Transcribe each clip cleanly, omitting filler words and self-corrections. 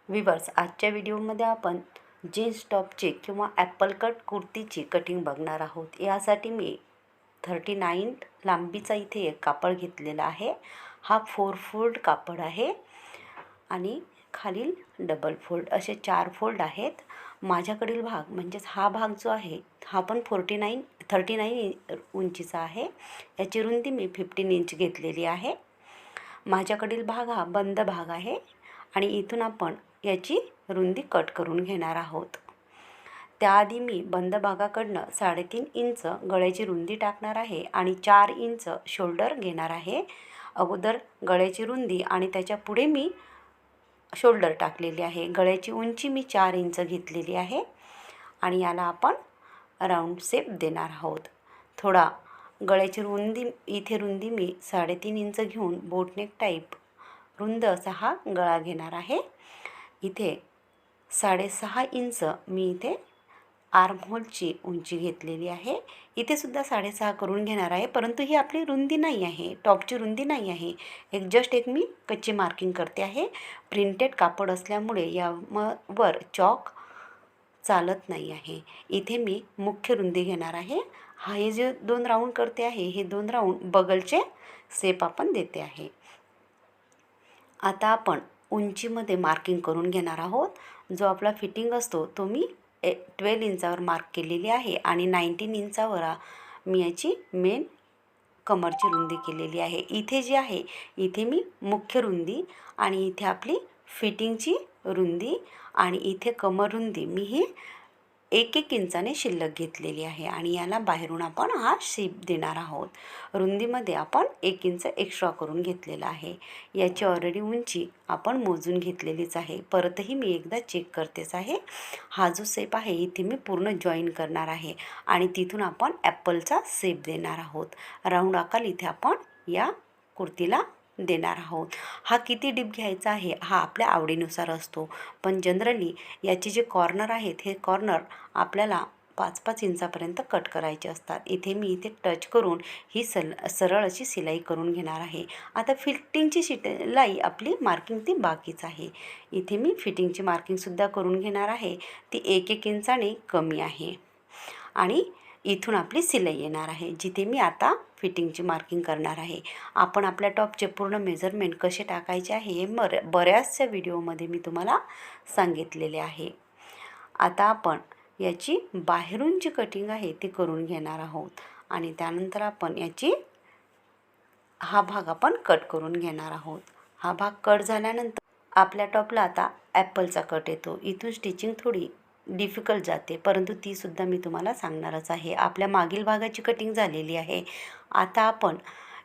Viewers, आजच्या व्हिडिओमध्ये आपण जीन्स टॉपची किंवा ॲपल कट कुर्तीची कटिंग बघणार आहोत। यासाठी मी 39 लांबीचा इथे एक कापड घेतलेला आहे। हा 4 फोल्ड कापड आहे आणि खालील डबल फोल्ड असे 4 फोल्ड आहेत। माझ्याकडील भाग म्हणजेच हा भाग जो आहे हा पण 39 उंचीचा आहे। याची रुंदी मी 15 इंच घेतलेली आहे। माझ्याकडील भाग हा बंद भाग आहे आणि इथून आपण याची रुंदी कट करून घेणार आहोत। त्याआधी मी बंद भागाकडनं 3.5 इंच गळ्याची रुंदी टाकणार आहे आणि 4 इंच शोल्डर घेणार आहे। अगोदर गळ्याची रुंदी आणि त्याच्या पुढे मी शोल्डर टाकलेली आहे। गळ्याची उंची मी 4 इंच घेतलेली आहे आणि याला आपण राऊंड शेप देणार आहोत। थोडा गळ्याची रुंदी इथे रुंदी मी 3.5 इंच घेऊन बोटनेक टाईप रुंद असा हा गळा घेणार आहे। इथे 6.5 इंच मी इथे आर्महोलची उंची घेतलेली आहे। इथे सुद्धा 6.5 करून घेणार आहे, परंतु ही आपली रुंदी नाही आहे, टॉपची रुंदी नाही आहे। जस्ट एक मी कच्ची मार्किंग करते आहे। प्रिंटेड कापड असल्यामुळे यावर चॉक चालत नाही आहे। इथे मी मुख्य रुंदी घेणार आहे। हे जे 2 राऊंड करते आहे, हे 2 राऊंड बगलचे शेप आपण देते आहे। आता आपण उंचीमध्ये मार्किंग करून घेणार आहोत। जो आपला फिटिंग असतो तो मी 12 इंचावर मार्क केलेली आहे आणि 19 इंचावर मी याची मेन कमरची रुंदी केलेली आहे। इथे जी आहे इथे मी मुख्य रुंदी आणि इथे आपली फिटिंगची रुंदी आणि इथे कमर रुंदी मी ही 1-1 इंचाने शिल्लक घेतलेली आहे आणि याला बाहेरून आपण हा शेप देणार आहोत। रुंदीमध्ये आपण 1 इंच एक्स्ट्रा करून घेतलेला आहे। याची ऑलरेडी उंची आपण मोजून घेतलेलीच आहे, परतही मी एकदा चेक करतेच आहे। हा जो शेप आहे इथे मी पूर्ण जॉईन करणार आहे आणि तिथून आपण ॲपलचा शेप देणार आहोत। राऊंड आकार इथे आपण या कुर्तीला देणार आहोत। हा किती डीप घ्यायचा आहे हा आपल्या आवडीनुसार असतो, पण जनरली याचे जे कॉर्नर आहेत हे कॉर्नर आपल्याला 5-5 इंचापर्यंत कट करायचे असतात। इथे मी इथे टच करून ही सरळ अशी शिलाई करून घेणार आहे। आता फिटिंगची शिलाई आपली मार्किंग ती बाकीच आहे। इथे मी फिटिंगची मार्किंगसुद्धा करून घेणार आहे, ती 1-1 इंचाने कमी आहे आणि इथून आपली शिलाई येणार आहे, जिथे मी आता फिटिंगची मार्किंग करणार आहे। आपण आपल्या टॉपचे पूर्ण मेजरमेंट कसे टाकायचे आहे हे बऱ्याचशा व्हिडिओमध्ये मी तुम्हाला सांगितलेले आहे। आता आपण याची बाहेरून जी कटिंग आहे ती करून घेणार आहोत आणि त्यानंतर आपण याची हा भाग आपण कट करून घेणार आहोत। हा भाग कट झाल्यानंतर आपल्या टॉपला आता ॲपलचा कट येतो। इथून स्टिचिंग थोडी डिफिकल्ट जाते, परंतु ती सुद्धा मी तुम्हाला सांगणारच आहे। आपल्या मागील भागाची कटिंग झालेली आहे। आता आपण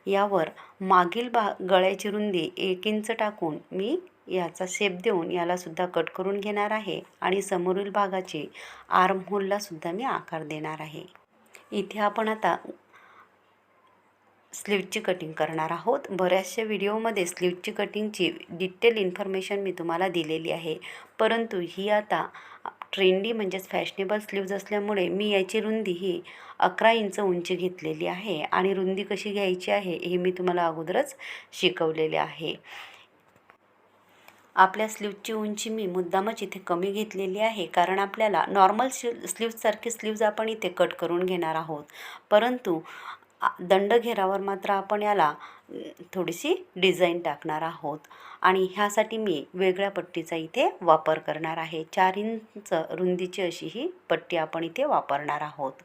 यावर मागील गळ्याची रुंदी 1 इंच टाकून मी याचा शेप देऊन याला सुद्धा कट करून घेणार आहे आणि समोरील भागाची आर्महोलला सुद्धा मी आकार देणार आहे। इथे आपण आता स्लीवची कटिंग करणार आहोत। बऱ्याचशा व्हिडिओमध्ये स्लीवची कटिंगची डिटेल इन्फॉर्मेशन मी तुम्हाला दिलेली आहे, परंतु ही आता ट्रेंडी म्हणजेच फॅशनेबल स्लीव्ज असल्यामुळे मी याची रुंदी ही 11 इंच उंची घेतलेली आहे आणि रुंदी कशी घ्यायची आहे हे मी तुम्हाला अगोदरच शिकवलेले आहे। आपल्या स्लीवची उंची मी मुद्दामच इथे कमी घेतलेली आहे, कारण आपल्याला नॉर्मल स्लीव्जसारखी स्लीव्ज आपण इथे कट करून घेणार आहोत, परंतु दंडघेरावर मात्र आपण याला थोडीशी डिझाईन टाकणार आहोत आणि ह्यासाठी मी वेगळ्या पट्टीचा इथे वापर करणार आहे। 4 इंच रुंदीची अशी ही पट्टी आपण इथे वापरणार आहोत।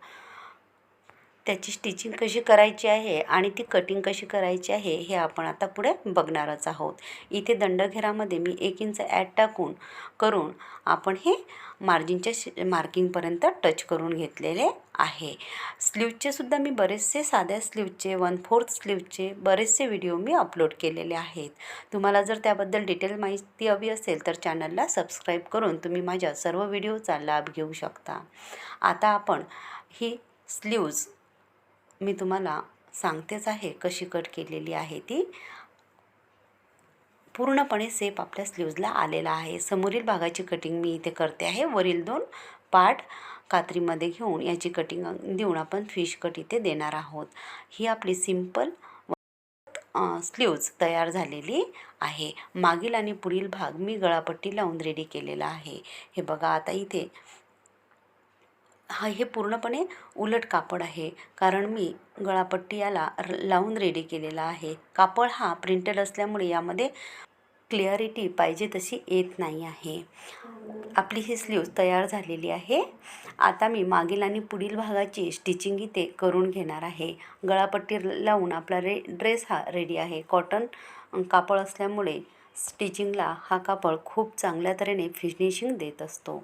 त्याची स्टिचिंग कशी करायची आहे आणि ती कटिंग कशी करायची आहे हे आपण आता पुढे बघणारच आहोत। इथे दंडघेरामध्ये मी 1 इंच करून आपण हे मार्जिनच्या मार्किंगपर्यंत टच करून घेतलेले आहे। स्लीवचे सुद्धा मी बरेचसे साध्या स्लीवचे 1/4 स्लीवचे बरेचसे व्हिडिओ मी अपलोड केलेले आहेत। तुम्हाला जर त्याबद्दल डिटेल माहिती हवी असेल तर चॅनलला सबस्क्राईब करून तुम्ही माझ्या सर्व व्हिडिओचा लाभ घेऊ शकता। आता आपण ही स्लीव्ज मी तुम्हाला सांगतेच आहे कशी कट केलेली आहे ती। पूर्णपणे शेप आपल्या स्लीव्जला आलेला आहे। समोरील भागाची कटिंग मी इथे करते आहे। वरील 2 पार्ट कात्रीमध्ये घेऊन याची कटिंग देऊन आपण फिश कट इथे देणार आहोत। ही आपली सिंपल स्लीव्ज तयार झालेली आहे. मागील आणि पुढील भाग मी गळापट्टी लावून रेडी केलेला आहे. हे बघा, आता इथे हे पूर्णपणे उलट कापड आहे, कारण मी गळापट्टी याला लावून रेडी केलेला आहे. कापड हा प्रिंटेड असल्यामुळे यामध्ये क्लिअरिटी पाहिजे तशी येत नाही आहे. आपली ही स्लीव्ज तयार झालेली आहे. आता मी मागील आणि पुढील भागाची स्टिचिंग इथे करून घेणार आहे. गळापट्टी लावून आपला ड्रेस हा रेडी आहे. कॉटन कापड असल्यामुळे स्टिचिंगला हा कापड खूप चांगल्या तऱ्हेने फिनिशिंग देत असतो.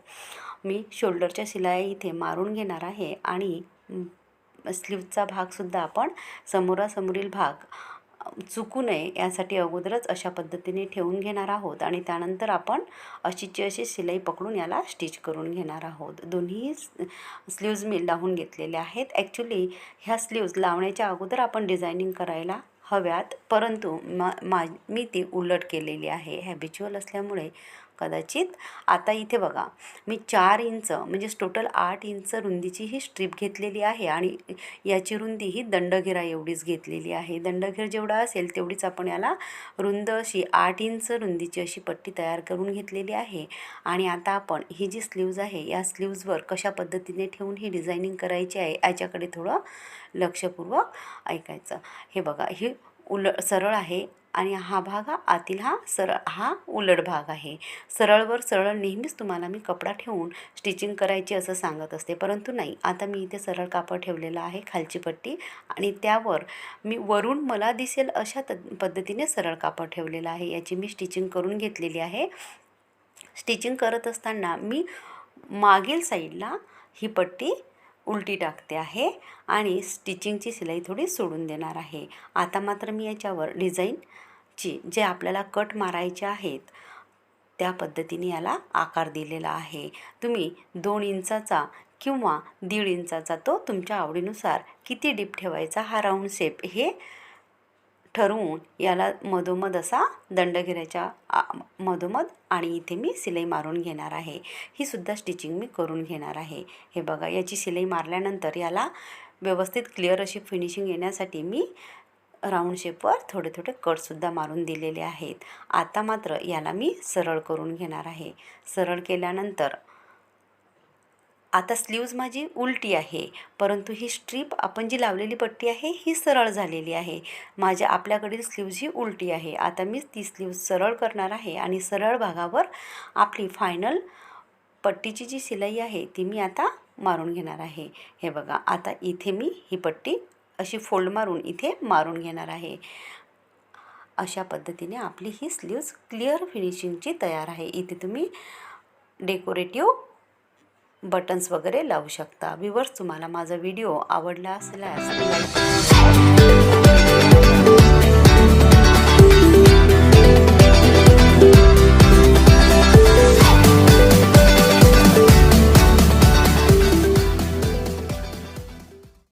मी शोल्डरच्या शिलाई इथे मारून घेणार आहे आणि स्लीव्जचा भागसुद्धा आपण समोरासमोरील भाग चुकू नये यासाठी अगोदरच अशा पद्धतीने ठेवून घेणार आहोत आणि त्यानंतर आपण अशीची अशी शिलाई पकडून याला स्टिच करून घेणार आहोत. दोन्ही स्लीव्ज मी लावून घेतलेल्या आहेत. ॲक्च्युली ह्या स्लीव्ज लावण्याच्या अगोदर आपण डिझायनिंग करायला हव्यात, परंतु मी ती उलट केलेली आहे हॅबिच्युअल असल्यामुळे कदाचित. आता इथे बघा, मी 4 इंच म्हणजेच टोटल 8 इंच रुंदीची ही स्ट्रीप घेतलेली आहे आणि याची रुंदी ही दंडघेरा एवढीच घेतलेली आहे. दंडघेर जेवढा असेल तेवढीच आपण याला रुंद अशी 8 इंच रुंदीची अशी पट्टी तयार करून घेतलेली आहे. आणि आता आपण ही जी स्लीव्ज आहे या स्लीव्जवर कशा पद्धतीने ठेवून ही डिझायनिंग करायची आहे याच्याकडे थोडं लक्षपूर्वक ऐकायचं. हे बघा, ही सरळ आहे आणि हा भाग आतील हा उलट भाग आहे. सरळवर सरळ नेहमीच तुम्हाला मी कपडा ठेवून स्टिचिंग करायची असं सांगत असते, परंतु नाही. आता मी इथे सरळ कापड ठेवलेलं आहे, खालची पट्टी, आणि त्यावर मी वरून मला दिसेल अशा पद्धतीने सरळ कापड ठेवलेलं आहे. याची मी स्टिचिंग करून घेतलेली आहे. स्टिचिंग करत असताना मी मागील साईडला ही पट्टी उलटी टाकते आहे आणि स्टिचिंगची शिलाई थोडी सोडून देणार आहे. आता मात्र मी याच्यावर डिझाईनची जे आपल्याला कट मारायचे आहेत त्या पद्धतीने याला आकार दिलेला आहे. तुम्ही 2 इंचाचा किंवा 1.5 इंचाचा तो तुमच्या आवडीनुसार किती डीप ठेवायचा हा राऊंड शेप हे ठरवून याला मधोमध असा दंडघेऱ्याच्या मधोमध आणि इथे मी शिलाई मारून घेणार आहे. ही सुद्धा स्टिचिंग मी करून घेणार आहे. हे बघा, याची शिलाई मारल्यानंतर याला व्यवस्थित क्लिअर अशी फिनिशिंग येण्यासाठी मी राऊंड शेपवर थोडे थोडे कटसुद्धा मारून दिलेले आहेत. आता मात्र याला मी सरळ करून घेणार आहे. सरळ केल्यानंतर आता स्लीव्ज माझी उलटी आहे, परंतु ही स्ट्रीप आपण जी लावलेली पट्टी आहे ही सरळ झालेली आहे. आपल्याकडील स्लीव्ज ही उलटी आहे. आता मी ती स्लीव्ज सरळ करणार आहे आणि सरळ भागावर आपली फायनल पट्टीची जी शिलाई आहे ती मी आता मारून घेणार आहे. हे बघा, आता इथे मी ही पट्टी अशी फोल्ड मारून इथे मारून घेणार आहे. अशा पद्धतीने आपली ही स्लीव्ज क्लिअर फिनिशिंगची तयार आहे. इथे तुम्ही डेकोरेटिव्ह बटन्स वगैरे लावू शकता. व्ह्यूअर्स, तुम्हाला माझा व्हिडिओ आवडला असेल